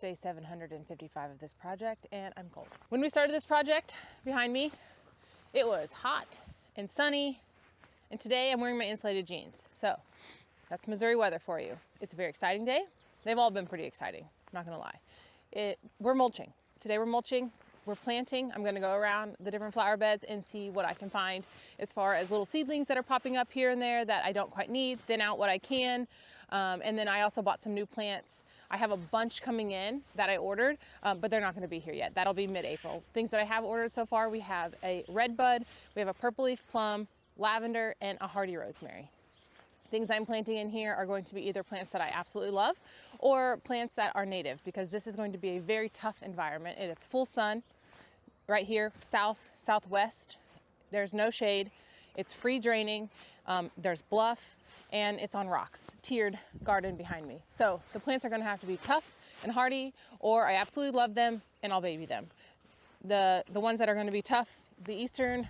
Day 755 of this project, and I'm cold. When we started this project behind me, it was hot and sunny, and today I'm wearing my insulated jeans. So that's Missouri weather for you. It's a very exciting day. They've all been pretty exciting, I'm not gonna lie. We're mulching. Today we're mulching, we're planting. I'm gonna go around the different flower beds and see what I can find as far as little seedlings that are popping up here and there that I don't quite need, thin out what I can. And then I also bought some new plants. I have a bunch coming in that I ordered, but they're not gonna be here yet. That'll be mid-April. Things that I have ordered so far, we have a redbud, we have a purple leaf plum, lavender, and a hardy rosemary. Things I'm planting in here are going to be either plants that I absolutely love or plants that are native, because this is going to be a very tough environment. It is full sun right here, southwest. There's no shade. It's free draining. There's bluff, and it's on rocks, tiered garden behind me. So the plants are going to have to be tough and hardy, or I absolutely love them and I'll baby them. The ones that are going to be tough, the eastern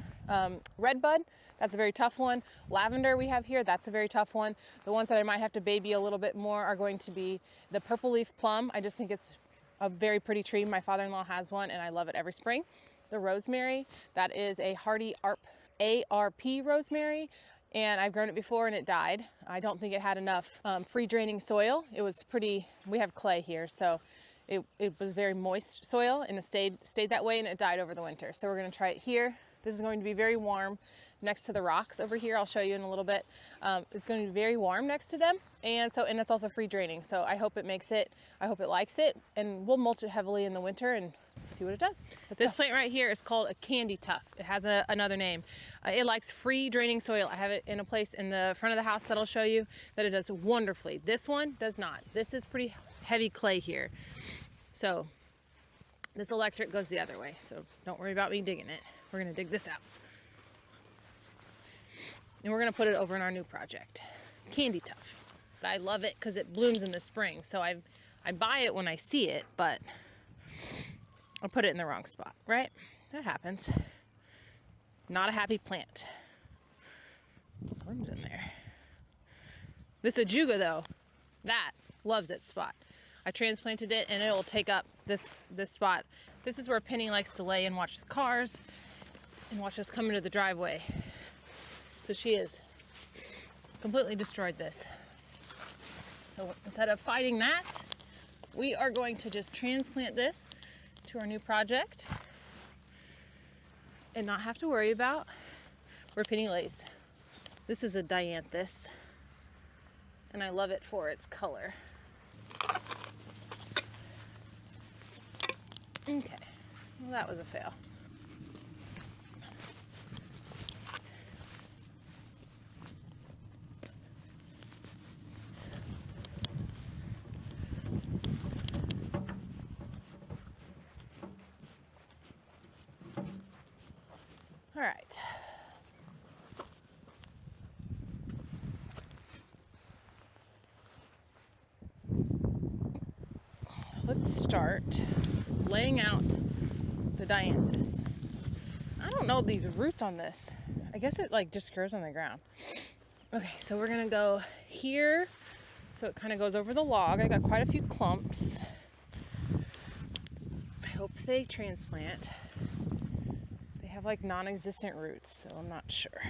redbud, that's a very tough one. Lavender we have here, that's a very tough one. The ones that I might have to baby a little bit more are going to be the purple leaf plum. I just think it's a very pretty tree. My father-in-law has one and I love it every spring. The rosemary, that is a hardy ARP rosemary, and I've grown it before and it died. I don't think it had enough free draining soil. It was pretty, we have clay here, so it was very moist soil, and it stayed that way, and it died over the winter. So we're gonna try it here. This is going to be very warm next to the rocks over here. I'll show you in a little bit. It's going to be very warm next to them. And it's also free draining. So I hope it makes it, I hope it likes it, and we'll mulch it heavily in the winter and see what it does. This plant right here is called a CandyTuft. It has another name. It likes free draining soil. I have it in a place in the front of the house that I'll show you that it does wonderfully. This one does not. This is pretty heavy clay here. So this electric goes the other way, so don't worry about me digging it. We're gonna dig this out. And we're gonna put it over in our new project, CandyTuft. But I love it because it blooms in the spring, so I buy it when I see it, but I put it in the wrong spot, right? That happens. Not a happy plant. Worms in there. This ajuga though, that loves its spot. I transplanted it and it will take up this spot. This is where Penny likes to lay and watch the cars and watch us come into the driveway. So she has completely destroyed this. So instead of fighting that, we are going to just transplant this to our new project and not have to worry about where Penny lays. This is a Dianthis, and I love it for its color. Okay, well that was a fail. All right. Let's start laying out the Dianthis. I don't know these roots on this. I guess it like just grows on the ground. Okay, so we're gonna go here. So it kind of goes over the log. I got quite a few clumps. I hope they transplant. They have like non-existent roots, so I'm not sure.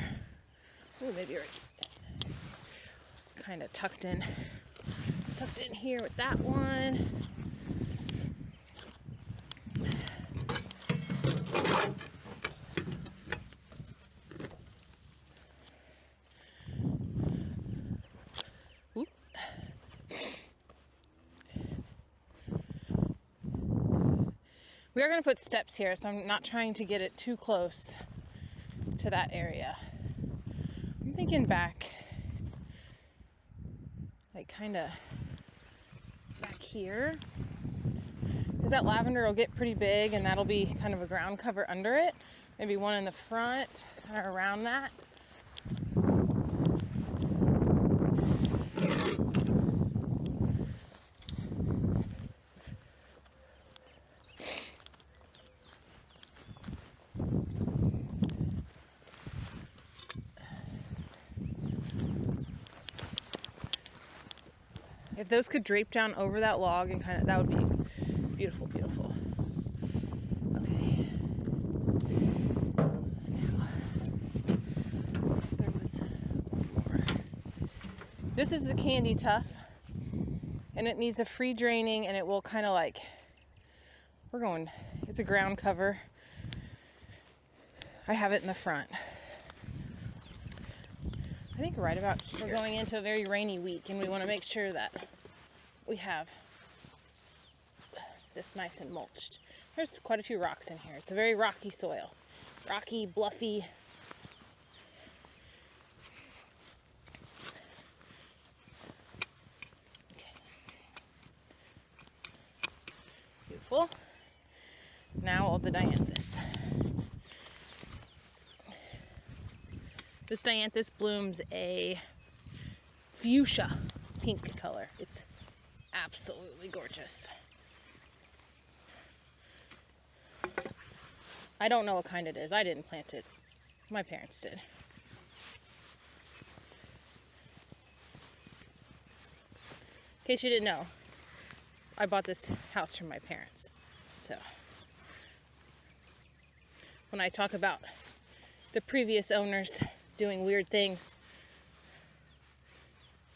Ooh, maybe right. Kind of tucked in here with that one. We are going to put steps here, so I'm not trying to get it too close to that area. I'm thinking back, like kind of back here, because that lavender will get pretty big and that'll be kind of a ground cover under it. Maybe one in the front, kind of around that. If those could drape down over that log and kind of, that would be Beautiful, beautiful. Okay. Now, there was one more. This is the CandyTuft, and it needs a free draining, and it will kind of like, it's a ground cover. I have it in the front. I think right about here. We're going into a very rainy week, and we want to make sure that we have this nice and mulched. There's quite a few rocks in here. It's a very rocky soil. Rocky, bluffy. Okay. Beautiful. Now all the Dianthis. This Dianthis blooms a fuchsia pink color. It's absolutely gorgeous. I don't know what kind it is. I didn't plant it. My parents did. In case you didn't know, I bought this house from my parents. So when I talk about the previous owners doing weird things,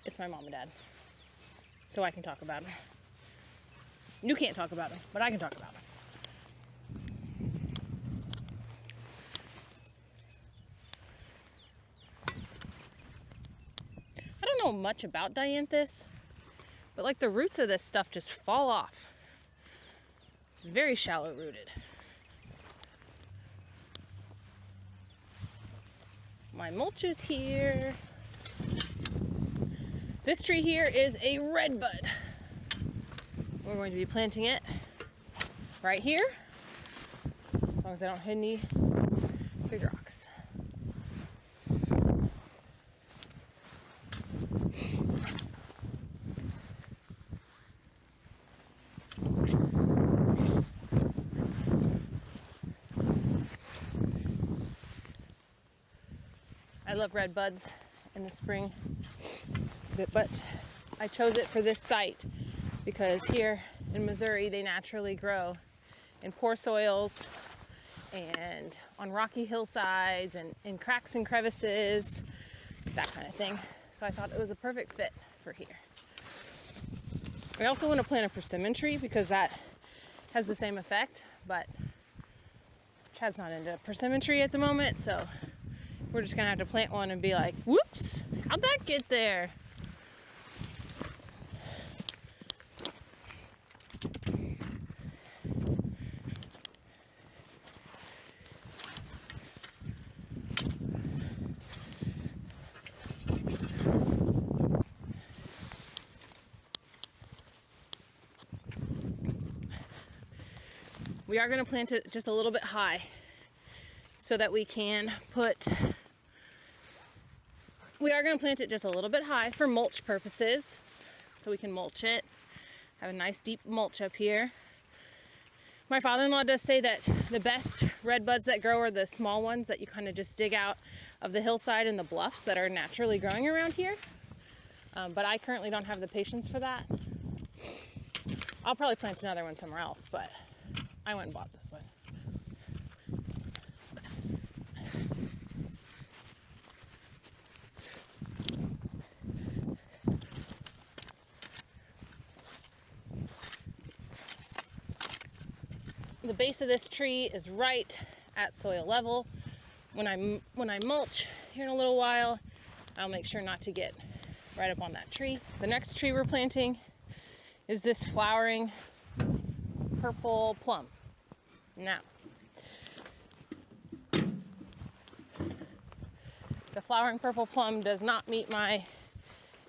it's my mom and dad. So I can talk about them. You can't talk about them, but I can talk about them. I don't know much about Dianthis, but like the roots of this stuff just fall off. It's very shallow rooted. My mulch is here. This tree here is a redbud. We're going to be planting it right here, as long as I don't hit any big rocks. I love red buds in the spring, but I chose it for this site because here in Missouri they naturally grow in poor soils and on rocky hillsides and in cracks and crevices, that kind of thing. So I thought it was a perfect fit for here. I also want to plant a persimmon tree because that has the same effect, but Chad's not into persimmon tree at the moment, so we're just gonna have to plant one and be like, whoops, how'd that get there? We are gonna plant it just a little bit high so that we can put, we are going to plant it just a little bit high for mulch purposes, so we can mulch it, have a nice deep mulch up here. My father-in-law does say that the best red buds that grow are the small ones that you kind of just dig out of the hillside and the bluffs that are naturally growing around here, but I currently don't have the patience for that. I'll probably plant another one somewhere else, but I went and bought this one. The base of this tree is right at soil level. When I mulch here in a little while, I'll make sure not to get right up on that tree. The next tree we're planting is this flowering purple plum. Now, the flowering purple plum does not meet my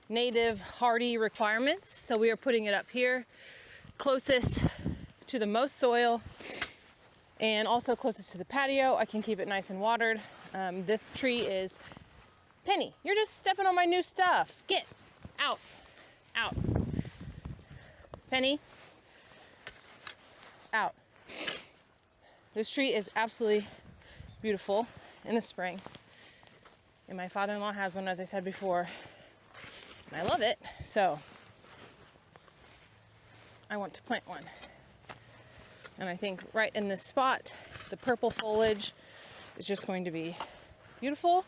native hardy requirements, so we are putting it up here closest to the most soil and also closest to the patio. I can keep it nice and watered. This tree is Penny. You're just stepping on my new stuff. Get out, out. Penny, out. This tree is absolutely beautiful in the spring, and my father-in-law has one, as I said before, and I love it, so I want to plant one. And I think right in this spot, the purple foliage is just going to be beautiful.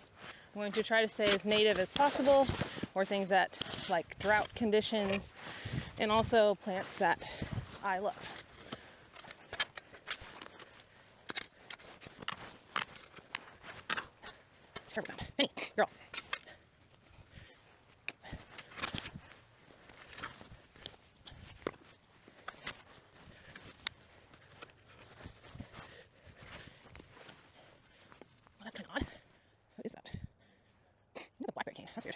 I'm going to try to stay as native as possible, or things that like drought conditions, and also plants that I love. Terrible sound. Minnie, girl. Well, that's kind of odd. What is that? That's a blackberry cane. That's weird.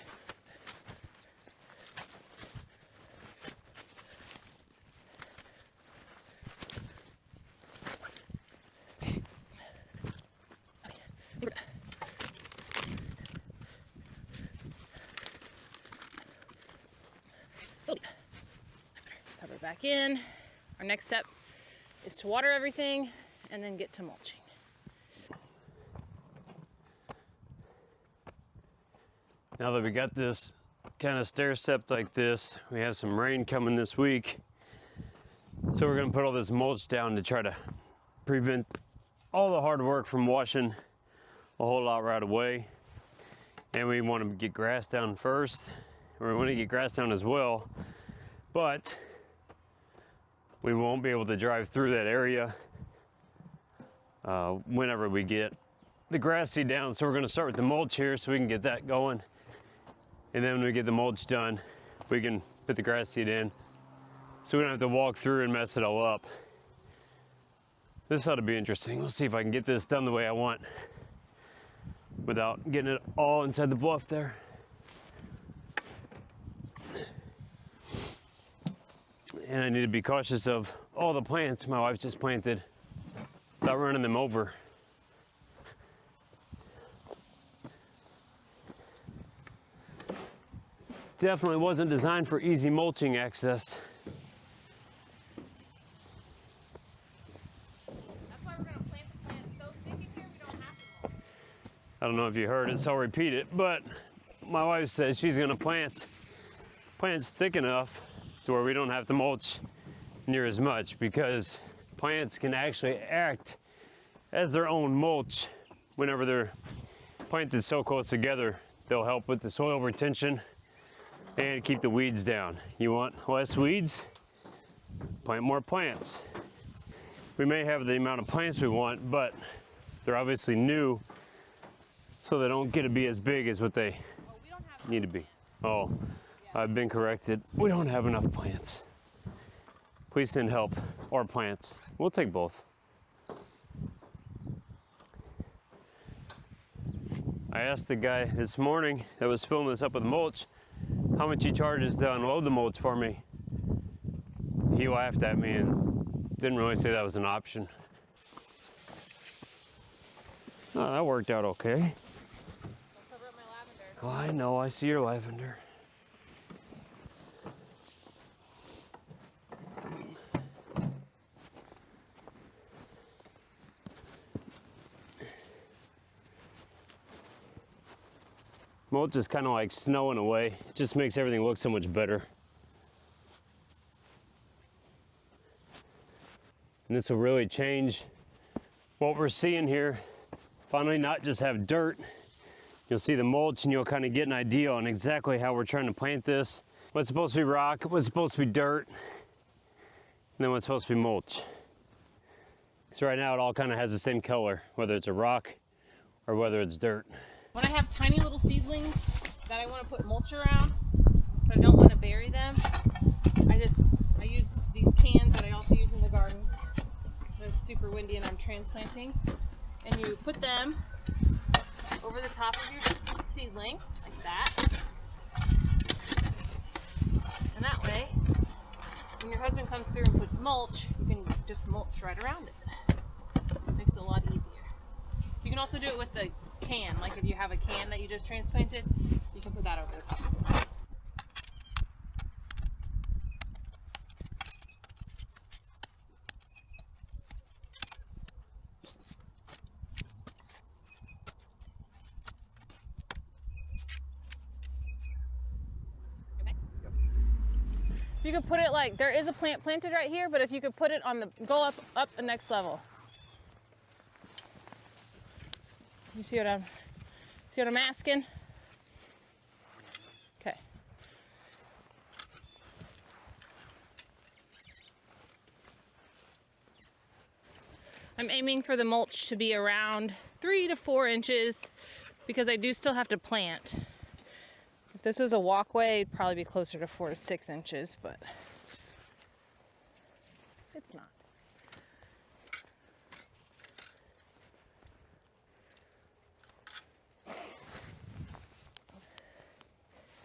Cover it back in. Our next step is to water everything and then get to mulching. Now that we got this kind of stair step like this, we have some rain coming this week. So we're gonna put all this mulch down to try to prevent all the hard work from washing a whole lot right away. And we want to get grass down first, or we want to get grass down as well, but we won't be able to drive through that area whenever we get the grass seed down. So we're going to start with the mulch here so we can get that going. And then when we get the mulch done, we can put the grass seed in so we don't have to walk through and mess it all up. This ought to be interesting. We'll see if I can get this done the way I want without getting it all inside the bluff there. And I need to be cautious of all the plants my wife just planted without running them over. Definitely wasn't designed for easy mulching access. That's why we're going to plant the plants so thick in here we don't have to mulch. I don't know if you heard it, so I'll repeat it, but my wife says she's going to plant plants thick enough to where we don't have to mulch near as much, because plants can actually act as their own mulch whenever they're planted so close together. They'll help with the soil retention and keep the weeds down. You want less weeds? Plant more plants. We may have the amount of plants we want, but they're obviously new, so they don't get to be as big as what they need to be. Oh, yeah. I've been corrected. We don't have enough plants. Please send help or plants. We'll take both. I asked the guy this morning that was filling this up with mulch how much he charges to unload the mulch for me. He laughed at me and didn't really say that was an option. Oh, that worked out okay. Don't cover up my lavender. Oh, I know, I see your lavender. Mulch is kind of like snow in a way. It just makes everything look so much better. And this will really change what we're seeing here. Finally, not just have dirt. You'll see the mulch and you'll kind of get an idea on exactly how we're trying to plant this. What's supposed to be rock, what's supposed to be dirt, and then what's supposed to be mulch. So right now it all kind of has the same color, whether it's a rock or whether it's dirt. When I have tiny little seedlings that I want to put mulch around, but I don't want to bury them, I use these cans that I also use in the garden. So it's super windy and I'm transplanting. And you put them over the top of your seedling, like that. And that way, when your husband comes through and puts mulch, you can just mulch right around it. Makes it a lot easier. You can also do it with the can, like if you have a can that you just transplanted, you can put that over the top as well. You could put it like, there is a plant planted right here, but if you could put it on the, go up the next level. You see what I'm asking? Okay. I'm aiming for the mulch to be around 3 to 4 inches because I do still have to plant. If this was a walkway, it'd probably be closer to 4 to 6 inches, but it's not.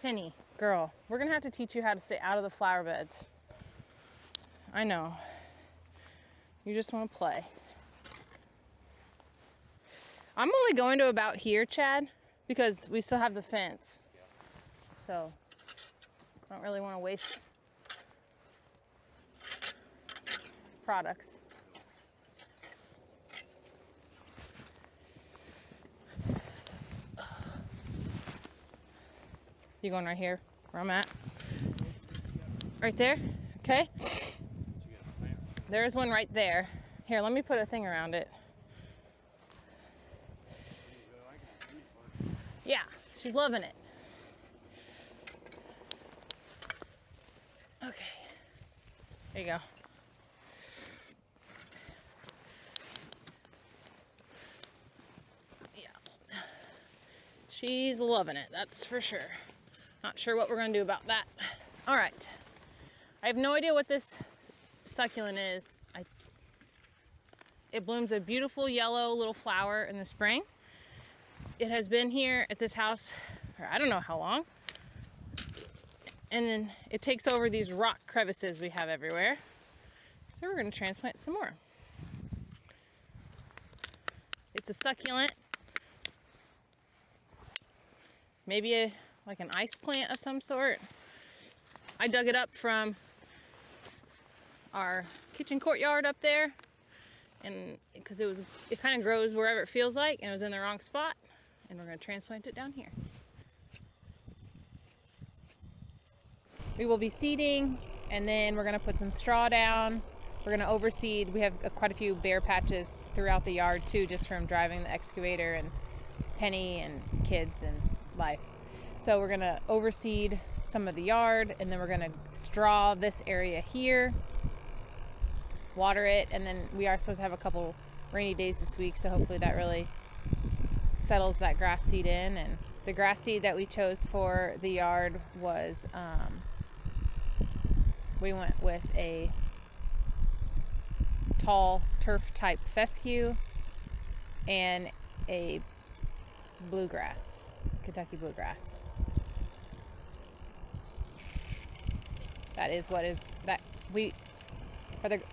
Penny, girl, we're gonna have to teach you how to stay out of the flower beds. I know. You just want to play. I'm only going to about here, Chad, because we still have the fence. So I don't really want to waste products. You going right here where I'm at? Right there? Okay. There is one right there. Here, let me put a thing around it. Yeah, she's loving it. Okay. There you go. Yeah. She's loving it, that's for sure. Not sure what we're gonna do about that. All right. I have no idea what this succulent is. It blooms a beautiful yellow little flower in the spring. It has been here at this house for I don't know how long. And then it takes over these rock crevices we have everywhere. So we're gonna transplant some more. It's a succulent. Maybe like an ice plant of some sort. I dug it up from our kitchen courtyard up there, and because it kind of grows wherever it feels like, and it was in the wrong spot, and we're going to transplant it down here. We will be seeding, and then we're going to put some straw down. We're going to overseed. We have quite a few bare patches throughout the yard too, just from driving the excavator and Penny and kids and life. So we're going to overseed some of the yard, and then we're going to straw this area here, water it, and then we are supposed to have a couple rainy days this week, so hopefully that really settles that grass seed in. And the grass seed that we chose for the yard was we went with a tall turf type fescue and a bluegrass, Kentucky bluegrass. That is what is that we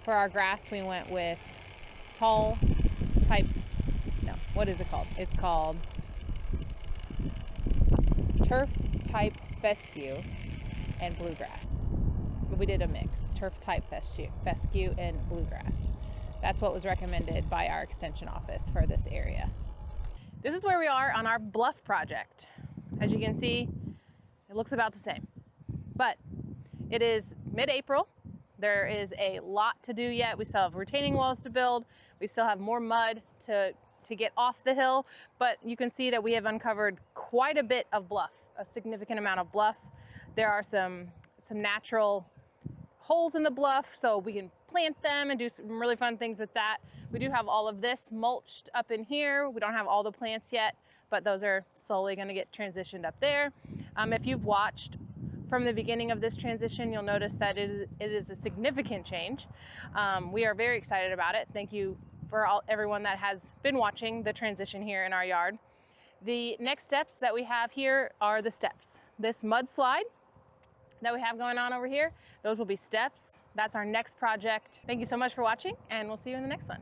for our grass we went with tall type, no, what is it called? It's called turf type fescue and bluegrass. But we did a mix, turf type fescue and bluegrass. That's what was recommended by our extension office for this area. This is where we are on our bluff project. As you can see, it looks about the same, but it is mid-April. There is a lot to do yet. We still have retaining walls to build. We still have more mud to get off the hill, but you can see that we have uncovered quite a bit of bluff, a significant amount of bluff. There are some natural holes in the bluff, so we can plant them and do some really fun things with that. We do have all of this mulched up in here. We don't have all the plants yet, but those are slowly gonna get transitioned up there. If you've watched from the beginning of this transition, you'll notice that it is a significant change. We are very excited about it. Thank you for everyone that has been watching the transition here in our yard. The next steps that we have here are the steps. This mudslide that we have going on over here, those will be steps. That's our next project. Thank you so much for watching, and we'll see you in the next one.